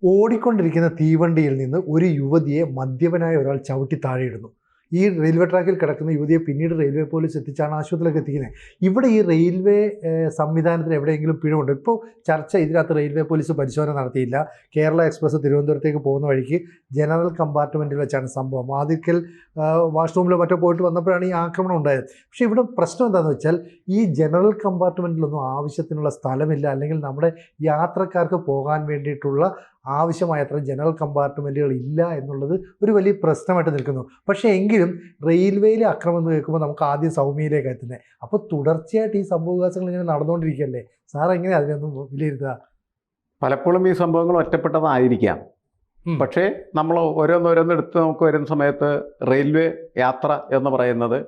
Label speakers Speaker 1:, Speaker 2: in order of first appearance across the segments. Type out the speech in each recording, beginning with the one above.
Speaker 1: ഓടിക്കൊണ്ടിരിക്കുന്ന തീവണ്ടിയിൽ നിന്ന് ഒരു യുവതിയെ മദ്യപനായ ഒരാൾ ചവിട്ടി താഴെയിടുന്നു. ഈ റെയിൽവേ ട്രാക്കിൽ കിടക്കുന്ന യുവതിയെ പിന്നീട് റെയിൽവേ പോലീസ് എത്തിച്ചാണ് ആശുപത്രിയിലേക്ക് എത്തിക്കുന്നത്. ഇവിടെ ഈ റെയിൽവേ സംവിധാനത്തിന് എവിടെയെങ്കിലും പിഴവുണ്ട്? ഇപ്പോൾ ചർച്ച ഇതിനകത്ത് റെയിൽവേ പോലീസ് പരിശോധന നടത്തിയില്ല. കേരള എക്സ്പ്രസ് തിരുവനന്തപുരത്തേക്ക് പോകുന്ന വഴിക്ക് ജനറൽ കമ്പാർട്ട്മെൻറ്റിൽ വെച്ചാണ് സംഭവം. ആദ്യക്കൽ വാഷ്റൂമിലോ മറ്റോ പോയിട്ട് വന്നപ്പോഴാണ് ഈ ആക്രമണം ഉണ്ടായത്. പക്ഷേ ഇവിടെ പ്രശ്നം എന്താണെന്ന് വെച്ചാൽ ഈ ജനറൽ കമ്പാർട്ട്മെൻറ്റിലൊന്നും ആവശ്യത്തിനുള്ള സ്ഥലമില്ല, അല്ലെങ്കിൽ നമ്മുടെ യാത്രക്കാർക്ക് പോകാൻ വേണ്ടിയിട്ടുള്ള ആവശ്യമായത്ര ജനറൽ കമ്പാർട്ട്മെൻറ്റുകൾ ഇല്ല എന്നുള്ളത് ഒരു വലിയ പ്രശ്നമായിട്ട് നിൽക്കുന്നു. പക്ഷേ എങ്കിലും റെയിൽവേയിലെ അക്രമം എന്ന് കേൾക്കുമ്പോൾ നമുക്ക് ആദ്യം സൗമ്യയിലേക്ക് എത്തുന്നത്. അപ്പോൾ തുടർച്ചയായിട്ട് ഈ സംഭവവികാസങ്ങൾ ഇങ്ങനെ നടന്നുകൊണ്ടിരിക്കുകയല്ലേ. സാർ എങ്ങനെയാണ് അതിനൊന്നും വിലയിരുത്തുക?
Speaker 2: പലപ്പോഴും ഈ സംഭവങ്ങൾ ഒറ്റപ്പെട്ടതായിരിക്കാം. പക്ഷേ നമ്മൾ ഓരോന്നോരോന്നെടുത്ത് നമുക്ക് വരുന്ന സമയത്ത് റെയിൽവേ യാത്ര എന്ന് പറയുന്നത്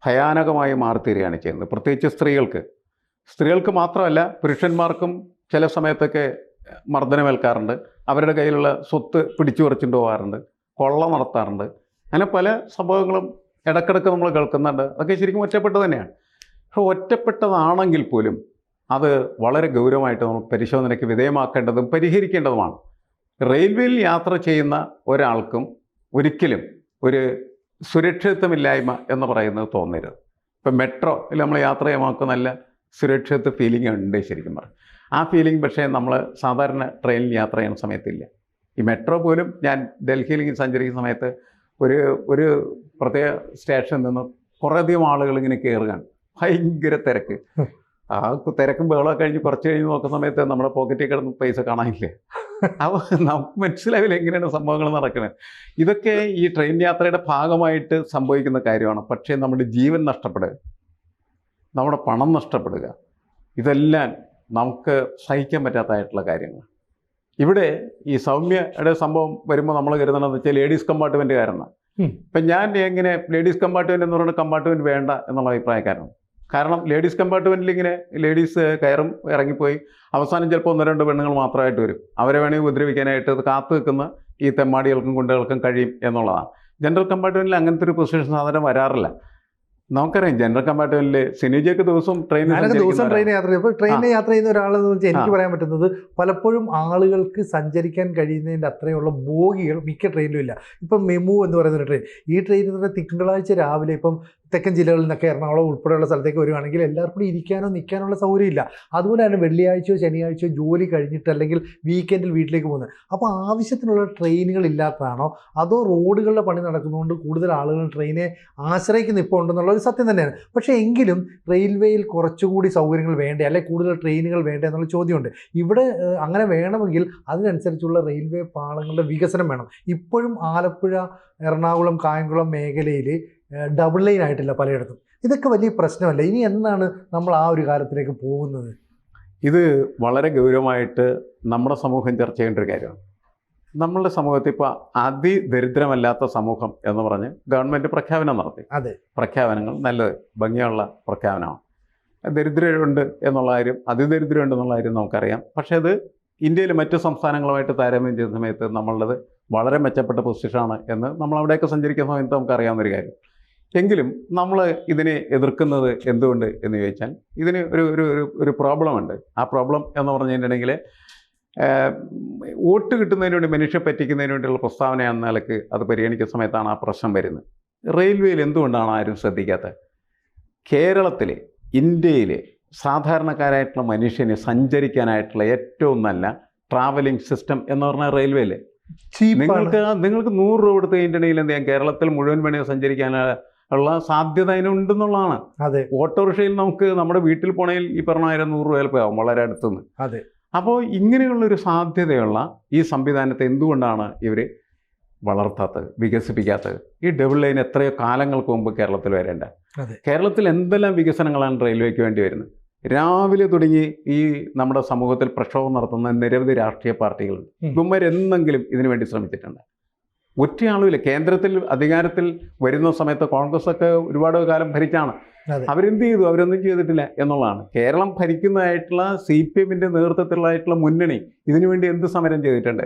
Speaker 2: ഭയാനകമായി മാറിത്തീരുകയാണ് ചെയ്യുന്നത്. പ്രത്യേകിച്ച് സ്ത്രീകൾക്ക് മാത്രമല്ല, പുരുഷന്മാർക്കും ചില സമയത്തൊക്കെ മർദ്ദനമേൽക്കാറുണ്ട്. അവരുടെ കയ്യിലുള്ള സ്വത്ത് പിടിച്ചു പറിച്ചുകൊണ്ട് പോകാറുണ്ട്, കൊള്ള നടത്താറുണ്ട്. അങ്ങനെ പല സംഭവങ്ങളും ഇടയ്ക്കിടയ്ക്ക് നമ്മൾ കേൾക്കുന്നുണ്ട്. അതൊക്കെ ശരിക്കും ഒറ്റപ്പെട്ടത് തന്നെയാണ്. പക്ഷേ ഒറ്റപ്പെട്ടതാണെങ്കിൽ പോലും അത് വളരെ ഗൗരവമായിട്ട് നമ്മൾ പരിശോധനയ്ക്ക് വിധേയമാക്കേണ്ടതും പരിഹരിക്കേണ്ടതുമാണ്. റെയിൽവേയിൽ യാത്ര ചെയ്യുന്ന ഒരാൾക്കും ഒരിക്കലും ഒരു സുരക്ഷിതത്വമില്ലായ്മ എന്ന് പറയുന്നത് തോന്നരുത്. ഇപ്പം മെട്രോയിൽ നമ്മൾ യാത്ര ചെയ്യുമ്പോൾ നല്ല സുരക്ഷിത ഫീലിംഗ് ഉണ്ട് ശരിക്കും പറഞ്ഞു. ആ ഫീലിംഗ് പക്ഷേ നമ്മൾ സാധാരണ ട്രെയിനിൽ യാത്ര ചെയ്യുന്ന സമയത്തില്ല. ഈ മെട്രോ പോലും ഞാൻ ഡൽഹിയിൽ സഞ്ചരിക്കുന്ന സമയത്ത് ഒരു പ്രത്യേക സ്റ്റേഷനിൽ നിന്ന് കുറേയധികം ആളുകൾ ഇങ്ങനെ കയറുകയാണ്. ഭയങ്കര തിരക്ക്. ആ തിരക്കും ബഹളമൊക്കെ കഴിഞ്ഞ് കുറച്ച് കഴിഞ്ഞ് നോക്കുന്ന സമയത്ത് നമ്മുടെ പോക്കറ്റിൽ കിടന്ന് പൈസ കാണാനില്ല. അപ്പോൾ നമുക്ക് മനസ്സിലാവില്ല എങ്ങനെയാണ് സംഭവങ്ങൾ നടക്കുന്നത്. ഇതൊക്കെ ഈ ട്രെയിൻ യാത്രയുടെ ഭാഗമായിട്ട് സംഭവിക്കുന്ന കാര്യമാണ്. പക്ഷേ നമ്മുടെ ജീവൻ നഷ്ടപ്പെടുക, നമ്മുടെ പണം നഷ്ടപ്പെടുക, ഇതെല്ലാം നമുക്ക് സഹിക്കാൻ പറ്റാത്തതായിട്ടുള്ള കാര്യങ്ങൾ. ഇവിടെ ഈ സൗമ്യയുടെ സംഭവം വരുമ്പോൾ നമ്മൾ കരുതണമെന്ന് വെച്ചാൽ ലേഡീസ് കമ്പാർട്ട്മെൻറ്റ് കാരണമാണ്. ഇപ്പം ഞാൻ എങ്ങനെ ലേഡീസ് കമ്പാർട്ട്മെൻറ്റ് എന്ന് പറയുന്നത് കമ്പാർട്ട്മെൻറ്റ് വേണ്ട എന്നുള്ള അഭിപ്രായക്കാരാണ്. കാരണം ലേഡീസ് കമ്പാർട്ട്മെൻറ്റിൽ ഇങ്ങനെ ലേഡീസ് കയറും, ഇറങ്ങിപ്പോയി അവസാനം ചിലപ്പോൾ 1-2 പെണ്ണുങ്ങൾ മാത്രമായിട്ട് വരും. അവരെ വേണമെങ്കിൽ ഉപദ്രവിക്കാനായിട്ട് അത് കാത്തു നിൽക്കുന്ന ഈ തെമ്മാടികൾക്കും ഗുണ്ടകൾക്കും കഴിയും എന്നുള്ളതാണ്. ജനറൽ കമ്പാർട്ട്മെൻറ്റിൽ അങ്ങനത്തെ ഒരു പൊസിഷൻ സാധനം വരാറില്ല. നമുക്കറിയാം ജനറൽ കമ്പാർട്ട്മെന്റിൽ സിനിജയ്ക്ക് ദിവസം ട്രെയിൻ യാത്ര
Speaker 1: ചെയ്യുമ്പോൾ ട്രെയിനിൽ യാത്ര ചെയ്യുന്ന ഒരാളെന്ന് വെച്ചാൽ എനിക്ക് പറയാൻ പറ്റുന്നത് പലപ്പോഴും ആളുകൾക്ക് സഞ്ചരിക്കാൻ കഴിയുന്നതിൻ്റെ അത്രയുള്ള ബോഗികൾ മിക്ക ട്രെയിനിലും ഇല്ല. ഇപ്പം മെമു എന്ന് പറയുന്ന ഒരു ട്രെയിൻ, ഈ ട്രെയിനിൽ തന്നെ തിങ്കളാഴ്ച രാവിലെ ഇപ്പം തെക്കൻ ജില്ലകളിൽ നിന്നൊക്കെ എറണാകുളം ഉൾപ്പെടെയുള്ള സ്ഥലത്തേക്ക് വരുവാണെങ്കിൽ എല്ലാവർക്കും കൂടി ഇരിക്കാനോ നിൽക്കാനുള്ള സൗകര്യം ഇല്ല. അതുപോലെ തന്നെ വെള്ളിയാഴ്ചയോ ശനിയാഴ്ചയോ ജോലി കഴിഞ്ഞിട്ട് അല്ലെങ്കിൽ വീക്കെൻഡിൽ വീട്ടിലേക്ക് പോകുന്നത്. അപ്പോൾ ആവശ്യത്തിനുള്ള ട്രെയിനുകൾ ഇല്ലാത്തതാണോ അതോ റോഡുകളുടെ പണി നടക്കുന്നതുകൊണ്ട് കൂടുതൽ ആളുകൾ ട്രെയിനെ ആശ്രയിക്കുന്ന ഇപ്പോൾ ഉണ്ടെന്നുള്ളത് സത്യം തന്നെയാണ്. പക്ഷേ എങ്കിലും റെയിൽവേയിൽ കുറച്ചുകൂടി സൗകര്യങ്ങൾ വേണ്ടേ, അല്ലെങ്കിൽ കൂടുതൽ ട്രെയിനുകൾ വേണ്ടേ എന്നുള്ള ചോദ്യമുണ്ട്. ഇവിടെ അങ്ങനെ വേണമെങ്കിൽ അതിനനുസരിച്ചുള്ള റെയിൽവേ പാളങ്ങളുടെ വികസനം വേണം. ഇപ്പോഴും ആലപ്പുഴ, എറണാകുളം, കായംകുളം മേഖലയിൽ ഡബിൾ ലൈൻ ആയിട്ടില്ല പലയിടത്തും. ഇതൊക്കെ വലിയ പ്രശ്നമല്ല. ഇനി എന്നാണ് നമ്മൾ ആ ഒരു കാലത്തിലേക്ക് പോകുന്നത്?
Speaker 2: ഇത് വളരെ ഗൗരവമായിട്ട് നമ്മുടെ സമൂഹം ചർച്ച ചെയ്യേണ്ട ഒരു കാര്യമാണ്. നമ്മളുടെ സമൂഹത്തിൽ ഇപ്പോൾ അതിദരിദ്രമല്ലാത്ത സമൂഹം എന്ന് പറഞ്ഞ് ഗവൺമെൻറ് പ്രഖ്യാപനം നടത്തി.
Speaker 1: അതെ,
Speaker 2: പ്രഖ്യാപനങ്ങൾ നല്ല ഭംഗിയുള്ള പ്രഖ്യാപനമാണ്. ദരിദ്രരുണ്ട് എന്നുള്ള കാര്യം, അതിദരിദ്രമുണ്ട് എന്നുള്ള കാര്യം നമുക്കറിയാം. പക്ഷേ അത് ഇന്ത്യയിലെ മറ്റു സംസ്ഥാനങ്ങളുമായിട്ട് താരതമ്യം ചെയ്യുന്ന സമയത്ത് നമ്മളുടേത് വളരെ മെച്ചപ്പെട്ട പൊസിഷനാണ് എന്ന് നമ്മൾ അവിടെയൊക്കെ സഞ്ചരിക്കുന്ന സമയത്ത് നമുക്കറിയാവുന്നൊരു കാര്യം. എങ്കിലും നമ്മൾ ഇതിനെ എതിർക്കുന്നത് എന്തുകൊണ്ട് എന്ന് ചോദിച്ചാൽ ഇതിന് ഒരു പ്രോബ്ലമുണ്ട്. ആ പ്രോബ്ലം എന്ന് പറഞ്ഞിട്ടുണ്ടെങ്കിൽ വോട്ട് കിട്ടുന്നതിന് വേണ്ടി മനുഷ്യ പറ്റിക്കുന്നതിന് വേണ്ടിയുള്ള പ്രസ്താവന എന്ന നിലക്ക് അത് പരിഗണിക്കുന്ന സമയത്താണ് ആ പ്രശ്നം വരുന്നത്. റെയിൽവേയിൽ എന്തുകൊണ്ടാണ് ആരും ശ്രദ്ധിക്കാത്തത്? കേരളത്തിലെ, ഇന്ത്യയിലെ സാധാരണക്കാരായിട്ടുള്ള മനുഷ്യന് സഞ്ചരിക്കാനായിട്ടുള്ള ഏറ്റവും നല്ല ട്രാവലിംഗ് സിസ്റ്റം എന്ന് പറഞ്ഞാൽ റെയിൽവേയിൽ നിങ്ങൾക്ക് 100 രൂപ കൊടുത്ത് കഴിഞ്ഞിട്ടുണ്ടെങ്കിൽ എന്ത് ചെയ്യാം, കേരളത്തിൽ മുഴുവൻ വേണമെങ്കിൽ സഞ്ചരിക്കാനുള്ള സാധ്യത അതിനുണ്ടെന്നുള്ളതാണ്.
Speaker 1: അതെ,
Speaker 2: ഓട്ടോറിക്ഷയിൽ നമുക്ക് നമ്മുടെ വീട്ടിൽ പോണെങ്കിൽ ഈ പറഞ്ഞ 100 രൂപ ചിലപ്പോൾ വളരെ അടുത്തുനിന്ന്.
Speaker 1: അതെ.
Speaker 2: അപ്പോൾ ഇങ്ങനെയുള്ളൊരു സാധ്യതയുള്ള ഈ സംവിധാനത്തെ എന്തുകൊണ്ടാണ് ഇവർ വളർത്താത്തത്, വികസിപ്പിക്കാത്തത്? ഈ ഡബിൾ ലൈൻ എത്രയോ കാലങ്ങൾക്ക് മുമ്പ് കേരളത്തിൽ വരേണ്ട. കേരളത്തിൽ എന്തെല്ലാം വികസനങ്ങളാണ് റെയിൽവേക്ക് വേണ്ടി വരുന്നത്? രാവിലെ തുടങ്ങി ഈ നമ്മുടെ സമൂഹത്തിൽ പ്രക്ഷോഭം നടത്തുന്ന നിരവധി രാഷ്ട്രീയ പാർട്ടികളുണ്ട്. ഇവന്മാരെന്തെങ്കിലും ഇതിനു വേണ്ടി ശ്രമിച്ചിട്ടുണ്ട്? ഒറ്റയാളുമില്ല. കേന്ദ്രത്തിൽ അധികാരത്തിൽ വരുന്ന സമയത്ത് കോൺഗ്രസ് ഒക്കെ ഒരുപാട് കാലം ഭരിച്ചാണ്. അവരെന്ത് ചെയ്തു? അവരൊന്നും ചെയ്തിട്ടില്ല എന്നുള്ളതാണ്. കേരളം ഭരിക്കുന്നതായിട്ടുള്ള CPMന്റെ നേതൃത്വത്തിലുള്ളതായിട്ടുള്ള മുന്നണി ഇതിനുവേണ്ടി എന്ത് സമരം ചെയ്തിട്ടുണ്ട്?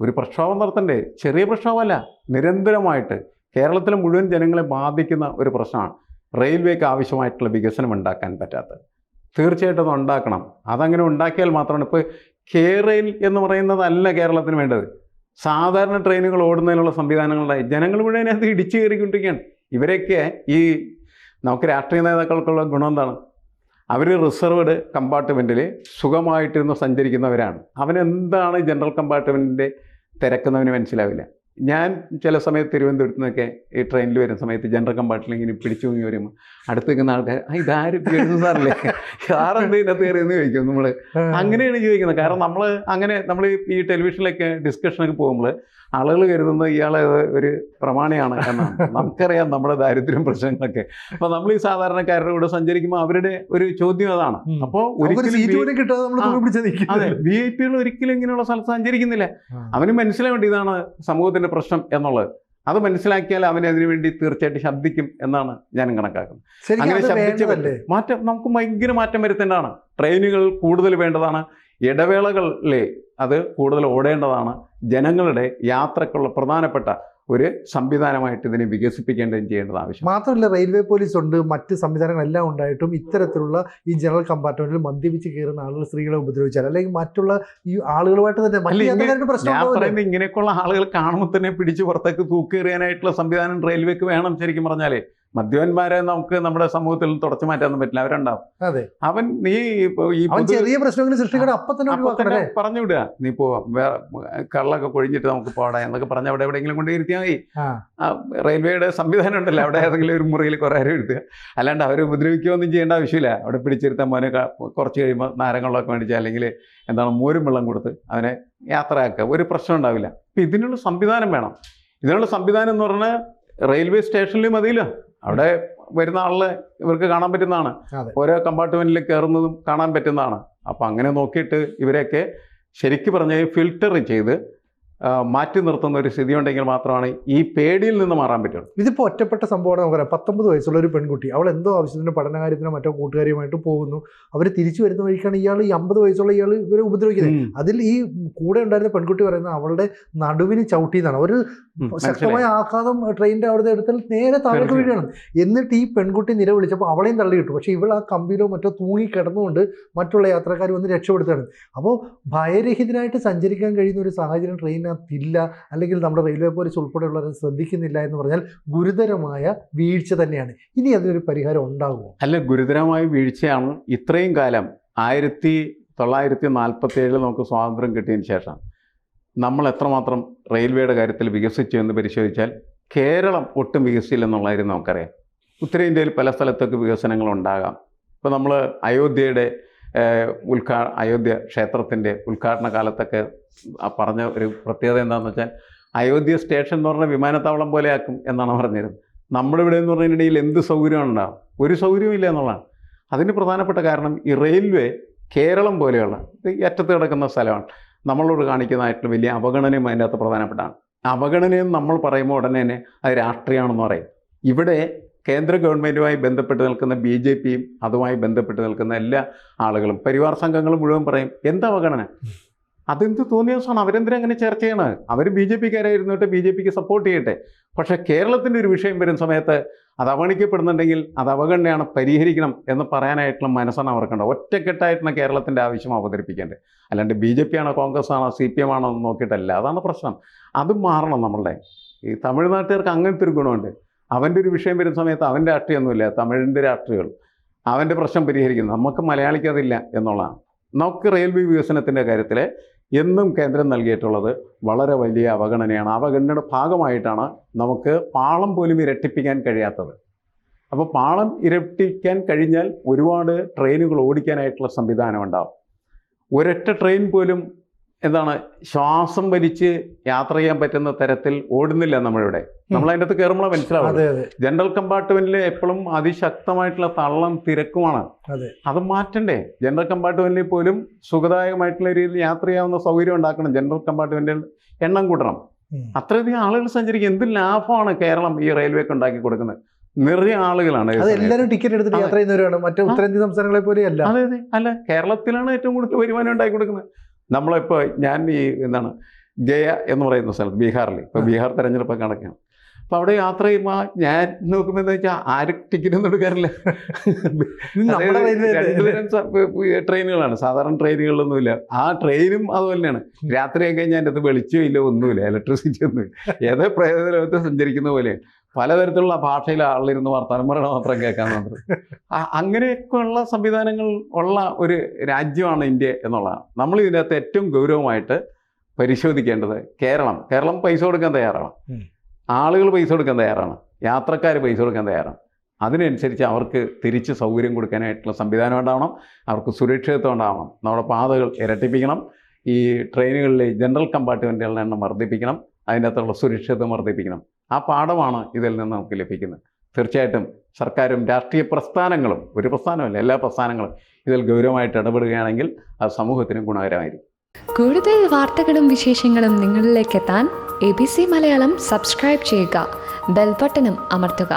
Speaker 2: ഒരു പ്രക്ഷോഭം നടത്തണ്ടേ? ചെറിയ പ്രക്ഷോഭമല്ല, നിരന്തരമായിട്ട് കേരളത്തിലെ മുഴുവൻ ജനങ്ങളെ ബാധിക്കുന്ന ഒരു പ്രശ്നമാണ് റെയിൽവേക്ക് ആവശ്യമായിട്ടുള്ള വികസനം ഉണ്ടാക്കാൻ പറ്റാത്തത്. തീർച്ചയായിട്ടും അത് ഉണ്ടാക്കണം. അതങ്ങനെ ഉണ്ടാക്കിയാൽ മാത്രമാണ്. ഇപ്പോൾ റെയിൽ എന്ന് പറയുന്നതല്ല കേരളത്തിന് വേണ്ടത്. സാധാരണ ട്രെയിനുകൾ ഓടുന്നതിനുള്ള സംവിധാനങ്ങളുണ്ടായി. ജനങ്ങൾ മുഴുവൻ അതിനകത്ത് ഇടിച്ചു കയറിക്കൊണ്ടിരിക്കുകയാണ്. ഇവരൊക്കെ ഈ നമുക്ക് രാഷ്ട്രീയ നേതാക്കൾക്കുള്ള ഗുണം എന്താണ്? അവർ റിസർവ്ഡ് കമ്പാർട്ട്മെൻറ്റിൽ സുഖമായിട്ടിരുന്ന് സഞ്ചരിക്കുന്നവരാണ്. അവനെന്താണ് ജനറൽ കമ്പാർട്ട്മെൻറ്റിൻ്റെ തിരക്കുന്നവന് മനസ്സിലാവില്ല. ഞാൻ ചില സമയത്ത് തിരുവനന്തപുരത്ത് നിന്നൊക്കെ ഈ ട്രെയിനിൽ വരുന്ന സമയത്ത് ജനറൽ കമ്പാർട്ട്മെൻറ്റിൽ ഇങ്ങനെ പിടിച്ചു തൂങ്ങി വരുമ്പോൾ അടുത്ത് നിൽക്കുന്ന ആൾക്കാർ ഇതാരും എഴുതുന്ന സാറല്ലേ, സാറെന്ത് ഇതിനകത്ത് കയറിയെന്ന് ചോദിക്കും. നമ്മൾ അങ്ങനെയാണ് ചോദിക്കുന്നത്. കാരണം നമ്മൾ ഈ ടെലിവിഷനിലൊക്കെ ഡിസ്കഷനൊക്കെ പോകുമ്പോൾ ആളുകൾ കരുതുന്നത് ഇയാളെ ഒരു പ്രമാണിയാണ് എന്നാണ്. നമുക്കറിയാം നമ്മുടെ ദാരിദ്ര്യം പ്രശ്നങ്ങളൊക്കെ. അപ്പോൾ നമ്മൾ ഈ സാധാരണക്കാരുടെ കൂടെ സഞ്ചരിക്കുമ്പോൾ അവരുടെ ഒരു ചോദ്യം അതാണ്. അപ്പോൾ അതെ, VIP ഒരിക്കലും ഇങ്ങനെയുള്ള സ്ഥലത്ത് സഞ്ചരിക്കുന്നില്ല. അവന് മനസ്സിലാവേണ്ട ഇതാണ് സമൂഹത്തിന്റെ പ്രശ്നം എന്നുള്ളത്. അത് മനസ്സിലാക്കിയാൽ അവനതിനു വേണ്ടി തീർച്ചയായിട്ടും ശബ്ദിക്കും എന്നാണ് ഞാൻ കണക്കാക്കുന്നത്. അങ്ങനെ ശബ്ദിച്ച് മാറ്റം നമുക്ക് ഭയങ്കര മാറ്റം വരുത്തേണ്ടതാണ്. ട്രെയിനുകൾ കൂടുതൽ വേണ്ടതാണ്. ഇടവേളകളിലെ അത് കൂടുതൽ ഓടേണ്ടതാണ്. ജനങ്ങളുടെ യാത്രക്കുള്ള പ്രധാനപ്പെട്ട ഒരു സംവിധാനമായിട്ട് ഇതിനെ വികസിപ്പിക്കേണ്ടതും ചെയ്യേണ്ടത് ആവശ്യം.
Speaker 1: മാത്രമല്ല, റെയിൽവേ പോലീസ് ഉണ്ട്, മറ്റ് സംവിധാനങ്ങളെല്ലാം ഉണ്ടായിട്ടും ഇത്തരത്തിലുള്ള ഈ ജനറൽ കമ്പാർട്ട്മെന്റിൽ മദ്യപിച്ച് കയറുന്ന ആളുകൾ സ്ത്രീകളെ ഉപദ്രവിച്ചാൽ അല്ലെങ്കിൽ മറ്റുള്ള ഈ ആളുകളുമായിട്ട് തന്നെ
Speaker 2: ഞാൻ പറയുന്നത് ഇങ്ങനെയൊക്കെയുള്ള ആളുകൾ കാണുമ്പോൾ തന്നെ പിടിച്ച് പുറത്തേക്ക് തൂക്കേറിയാനായിട്ടുള്ള സംവിധാനം റെയിൽവേക്ക് വേണം. ശരിക്കും പറഞ്ഞാലേ മദ്യപന്മാരെ നമുക്ക് നമ്മുടെ സമൂഹത്തിൽ നിന്ന് തുടച്ചു മാറ്റാനൊന്നും പറ്റില്ല. അവരുണ്ടാവും. അവൻ
Speaker 1: ചെറിയ പ്രശ്നങ്ങൾ സൃഷ്ടിക്കണം, അപ്പൊ തന്നെ
Speaker 2: പറഞ്ഞു വിടുക. നീ പോവാ, കള്ളൊക്കെ കൊഴിഞ്ഞിട്ട് നമുക്ക് പോടാ എന്നൊക്കെ പറഞ്ഞ് അവിടെ എവിടെയെങ്കിലും കൊണ്ട് ഇരുത്തിയാൽ മതി. റെയിൽവേയുടെ സംവിധാനം ഉണ്ടല്ലോ, അവിടെ ഏതെങ്കിലും ഒരു മുറിയിൽ കുറേ നേരം ഇരുത്തുക. അല്ലാണ്ട് അവർ ഉപദ്രവിക്കുകയൊന്നും ചെയ്യേണ്ട ആവശ്യമില്ല. അവിടെ പിടിച്ചിരുത്താൻ മോനെ കുറച്ച് കഴിയുമ്പോൾ നാരങ്ങളൊക്കെ മേടിച്ചാൽ അല്ലെങ്കിൽ മോരും വെള്ളം കൊടുത്ത് അവനെ യാത്രയാക്കുക. ഒരു പ്രശ്നം ഉണ്ടാവില്ല. അപ്പം ഇതിനുള്ള സംവിധാനം വേണം. ഇതിനുള്ള സംവിധാനം എന്ന് പറഞ്ഞാൽ റെയിൽവേ സ്റ്റേഷനിലും മതിയില്ല. അവിടെ വരുന്ന ആളിനെ ഇവർക്ക് കാണാൻ പറ്റുന്നതാണ്. ഓരോ കമ്പാർട്ട്മെന്റിൽ കയറുന്നതും കാണാൻ പറ്റുന്നതാണ്. അപ്പം അങ്ങനെ നോക്കിയിട്ട് ഇവരെയൊക്കെ ശരിക്കും പറഞ്ഞാൽ ഫിൽട്ടർ ചെയ്ത് മാറ്റി നിർത്തുന്ന ഒരു സ്ഥിതി ഉണ്ടെങ്കിൽ മാത്രമാണ് ഈ പേടിയിൽ നിന്ന് മാറാൻ പറ്റുള്ളൂ.
Speaker 1: ഇതിപ്പോൾ ഒറ്റപ്പെട്ട സംഭവമാണ്. നമുക്കറിയാം, 19 വയസ്സുള്ള ഒരു പെൺകുട്ടി, അവൾ എന്തോ ആവശ്യത്തിന് പഠനകാര്യത്തിനോ മറ്റോ കൂട്ടുകാരിയുമായിട്ട് പോകുന്നു. അവർ തിരിച്ചു വരുന്ന വഴിക്കാണ് ഈ 50 വയസ്സുള്ള ഇവരെ ഉപദ്രവിക്കുന്നത്. അതിൽ ഈ കൂടെ ഉണ്ടായിരുന്ന പെൺകുട്ടി പറയുന്നത് അവളുടെ നടുവിന് ചവിട്ടിയെന്നാണ്. ഒരു ശക്തമായ ആഘാതം ട്രെയിനിന്റെ അവിടുത്തെ എടുത്താൽ നേരെ താഴേക്ക് വീഴാണ്. എന്നിട്ട് ഈ പെൺകുട്ടി നിലവിളിച്ചപ്പോൾ അവളെയും തള്ളി കിട്ടും. പക്ഷേ ഇവൾ ആ കമ്പിയിലോ മറ്റോ തൂങ്ങി കിടന്നുകൊണ്ട് മറ്റുള്ള യാത്രക്കാർ വന്ന് രക്ഷപ്പെടുത്തുകയാണ്. അപ്പോൾ ഭയരഹിതനായിട്ട് സഞ്ചരിക്കാൻ കഴിയുന്ന ഒരു സാഹചര്യം ട്രെയിനിനകത്തില്ല, അല്ലെങ്കിൽ നമ്മുടെ റെയിൽവേ പോലീസ് ഉൾപ്പെടെയുള്ളവരെ ശ്രദ്ധിക്കുന്നില്ല എന്ന് പറഞ്ഞാൽ ഗുരുതരമായ വീഴ്ച തന്നെയാണ്. ഇനി അതിനൊരു പരിഹാരം ഉണ്ടാകുമോ?
Speaker 2: അല്ല, ഗുരുതരമായ വീഴ്ചയാണ്. ഇത്രയും കാലം 1947 നമുക്ക് സ്വാതന്ത്ര്യം കിട്ടിയതിന് ശേഷം നമ്മൾ എത്രമാത്രം റെയിൽവേയുടെ കാര്യത്തിൽ വികസിച്ചു എന്ന് പരിശോധിച്ചാൽ കേരളം ഒട്ടും വികസിച്ചില്ലെന്നുള്ളതായിരുന്നു നമുക്കറിയാം. ഉത്തരേന്ത്യയിൽ പല സ്ഥലത്തൊക്കെ വികസനങ്ങളുണ്ടാകാം. ഇപ്പോൾ നമ്മൾ അയോധ്യയുടെ അയോധ്യ ക്ഷേത്രത്തിൻ്റെ ഉദ്ഘാടന കാലത്തൊക്കെ പറഞ്ഞ ഒരു പ്രത്യേകത എന്താണെന്ന് വെച്ചാൽ അയോധ്യ സ്റ്റേഷൻ എന്ന് പറഞ്ഞാൽ വിമാനത്താവളം പോലെ ആക്കും എന്നാണ് പറഞ്ഞിരുന്നത്. നമ്മുടെ ഇവിടെ എന്ന് പറഞ്ഞിട്ടുണ്ടെങ്കിൽ എന്ത് സൗകര്യമാണ് ഉണ്ടാകും? ഒരു സൗകര്യവും ഇല്ല എന്നുള്ളതാണ്. അതിന് പ്രധാനപ്പെട്ട കാരണം ഈ റെയിൽവേ കേരളം പോലെയുള്ള അറ്റത്ത് കിടക്കുന്ന സ്ഥലമാണ്. നമ്മളോട് കാണിക്കുന്നതായിട്ടുള്ള വലിയ അവഗണനയും അതിൻ്റെ അകത്ത് പ്രധാനപ്പെട്ടാണ്. അവഗണനയും നമ്മൾ പറയുമ്പോൾ ഉടനെ തന്നെ അത് രാഷ്ട്രീയമാണെന്ന് പറയും. ഇവിടെ കേന്ദ്ര ഗവൺമെൻറ്റുമായി ബന്ധപ്പെട്ട് നിൽക്കുന്ന BJPയും അതുമായി ബന്ധപ്പെട്ട് നിൽക്കുന്ന എല്ലാ ആളുകളും പരിവാർ സംഘങ്ങളും മുഴുവൻ പറയും എന്താ അവഗണന? അതെന്ത് തോന്നിയ ദിവസമാണ്. അവരെന്തിനാ അങ്ങനെ ചർച്ച ചെയ്യണത്? അവർ BJPക്കാരായിരുന്നിട്ട് BJPക്ക് സപ്പോർട്ട് ചെയ്യട്ടെ. പക്ഷേ കേരളത്തിൻ്റെ ഒരു വിഷയം വരുന്ന സമയത്ത് അത് അവഗണിക്കപ്പെടുന്നുണ്ടെങ്കിൽ അത് അവഗണനയാണ്, പരിഹരിക്കണം എന്ന് പറയാനായിട്ടുള്ള മനസ്സാണ് അവർക്കുണ്ട്. ഒറ്റക്കെട്ടായിട്ടുള്ള കേരളത്തിൻ്റെ ആവശ്യം അവതരിപ്പിക്കേണ്ടത്. അല്ലാണ്ട് BJP ആണോ കോൺഗ്രസ് ആണോ CPM ആണോ എന്ന് നോക്കിയിട്ടല്ല. അതാണ് പ്രശ്നം. അത് മാറണം. നമ്മളുടെ ഈ തമിഴ്നാട്ടുകാർക്ക് അങ്ങനത്തെ ഒരു ഗുണമുണ്ട്. അവൻ്റെ ഒരു വിഷയം വരുന്ന സമയത്ത് അവൻ്റെ രാഷ്ട്രീയമൊന്നുമില്ല, തമിഴിൻ്റെ രാഷ്ട്രീയങ്ങൾ അവൻ്റെ പ്രശ്നം പരിഹരിക്കുന്നു. നമുക്ക് മലയാളിക്ക് അതില്ല എന്നുള്ളതാണ്. നമുക്ക് റെയിൽവേ വികസനത്തിൻ്റെ കാര്യത്തിൽ എന്നും കേന്ദ്രം നൽകിയിട്ടുള്ളത് വളരെ വലിയ അവഗണനയാണ്. അവഗണനയുടെ ഭാഗമായിട്ടാണ് നമുക്ക് പാളം പോലും ഇരട്ടിപ്പിക്കാൻ കഴിയാത്തത്. അപ്പോൾ പാളം ഇരട്ടിക്കാൻ കഴിഞ്ഞാൽ ഒരുപാട് ട്രെയിനുകൾ ഓടിക്കാനായിട്ടുള്ള സംവിധാനം ഉണ്ടാകും. ഒരൊറ്റ ട്രെയിൻ പോലും ശ്വാസം വലിച്ച് യാത്ര ചെയ്യാൻ പറ്റുന്ന തരത്തിൽ ഓടുന്നില്ല നമ്മളിവിടെ. നമ്മളതിൻ്റെ അകത്ത് കയറുമ്പോൾ മനസ്സിലാവും. ജനറൽ കമ്പാർട്ട്മെന്റിൽ എപ്പോഴും അതിശക്തമായിട്ടുള്ള തള്ളം തിരക്കുമാണ്. അത് മാറ്റണ്ടേ? ജനറൽ കമ്പാർട്ട്മെന്റിൽ പോലും സുഖദായകമായിട്ടുള്ള രീതിയിൽ യാത്ര ചെയ്യാവുന്ന സൗകര്യം ഉണ്ടാക്കണം. ജനറൽ കമ്പാർട്ട്മെന്റിൽ എണ്ണം കൂട്ടണം. അത്രയധികം ആളുകൾ സഞ്ചരിക്കും. എന്ത് ലാഭമാണ് കേരളം ഈ റെയിൽവേക്ക് ഉണ്ടാക്കി കൊടുക്കുന്നത്? നിറയെ ആളുകളാണ്.
Speaker 1: എല്ലാവരും ടിക്കറ്റ് എടുത്തിട്ട് യാത്ര ചെയ്യുന്നവരാണ്. മറ്റേ ഉത്തരേന്ത്യ സംസ്ഥാനങ്ങളെ പോലെ അല്ല.
Speaker 2: അതെ, അല്ല, കേരളത്തിലാണ് ഏറ്റവും കൂടുതൽ വരുമാനം ഉണ്ടാക്കി കൊടുക്കുന്നത്. നമ്മളിപ്പോൾ ഞാൻ ഈ ഗയ എന്ന് പറയുന്ന സ്ഥലത്ത് ബീഹാറിൽ ഇപ്പോൾ ബീഹാർ തെരഞ്ഞെടുപ്പൊക്കെ നടക്കുകയാണ്. അപ്പോൾ അവിടെ യാത്ര ചെയ്യുമ്പോൾ ഞാൻ നോക്കുമ്പോൾ എന്താ വെച്ചാൽ ആരും ടിക്കറ്റൊന്നും എടുക്കാറില്ല.
Speaker 1: നമ്മുടെ റെയിൽവേ
Speaker 2: രണ്ടുതരം ട്രെയിനുകളാണ്, സാധാരണ ട്രെയിനുകളിലൊന്നുമില്ല. ആ ട്രെയിനും അതുപോലെ തന്നെയാണ്. രാത്രിയൊക്കെ കഴിഞ്ഞാൽ അതിൻ്റെ അത് വെളിച്ചവും ഇല്ല, ഒന്നുമില്ല, ഇലക്ട്രിസിറ്റി ഒന്നുമില്ല. ഏതോ പ്രേത ലോകത്ത് സഞ്ചരിക്കുന്ന പോലെയാണ്. പലതരത്തിലുള്ള ഭാഷയിൽ ആളിരുന്ന് വർത്തമാനം പറയണ മാത്രം കേൾക്കാൻ മാത്രം. അങ്ങനെയൊക്കെയുള്ള സംവിധാനങ്ങൾ ഉള്ള ഒരു രാജ്യമാണ് ഇന്ത്യ എന്നുള്ളതാണ്. നമ്മൾ ഇതിനകത്ത് ഏറ്റവും ഗൗരവമായിട്ട് പരിശോധിക്കേണ്ടത് കേരളം പൈസ കൊടുക്കാൻ തയ്യാറാണ്, ആളുകൾ പൈസ കൊടുക്കാൻ തയ്യാറാണ്, യാത്രക്കാർ പൈസ കൊടുക്കാൻ തയ്യാറാണ്. അതിനനുസരിച്ച് അവർക്ക് തിരിച്ച് സൗകര്യം കൊടുക്കാനായിട്ടുള്ള സംവിധാനം ഉണ്ടാവണം, അവർക്ക് സുരക്ഷിതത്വം ഉണ്ടാവണം. നമ്മുടെ പാതകൾ ഇരട്ടിപ്പിക്കണം, ഈ ട്രെയിനുകളിലെ ജനറൽ കമ്പാർട്ട്മെൻറ്റുകളുടെ എണ്ണം വർദ്ധിപ്പിക്കണം, അതിനകത്തുള്ള സുരക്ഷിതത്വം വർദ്ധിപ്പിക്കണം. ആ പാഠമാണ് ഇതിൽ നിന്ന് നമുക്ക് ലഭിക്കുന്നത്. തീർച്ചയായിട്ടും സർക്കാരും രാഷ്ട്രീയ പ്രസ്ഥാനങ്ങളും, ഒരു പ്രസ്ഥാനമല്ല എല്ലാ പ്രസ്ഥാനങ്ങളും ഇതിൽ ഗൗരവമായിട്ട് ഇടപെടുകയാണെങ്കിൽ അത് സമൂഹത്തിനും ഗുണകരമായിരിക്കും.
Speaker 3: കൂടുതൽ വാർത്തകളും വിശേഷങ്ങളും നിങ്ങളിലേക്ക് എത്താൻ ABC മലയാളം സബ്സ്ക്രൈബ് ചെയ്യുക, ബെൽ ബട്ടണും അമർത്തുക.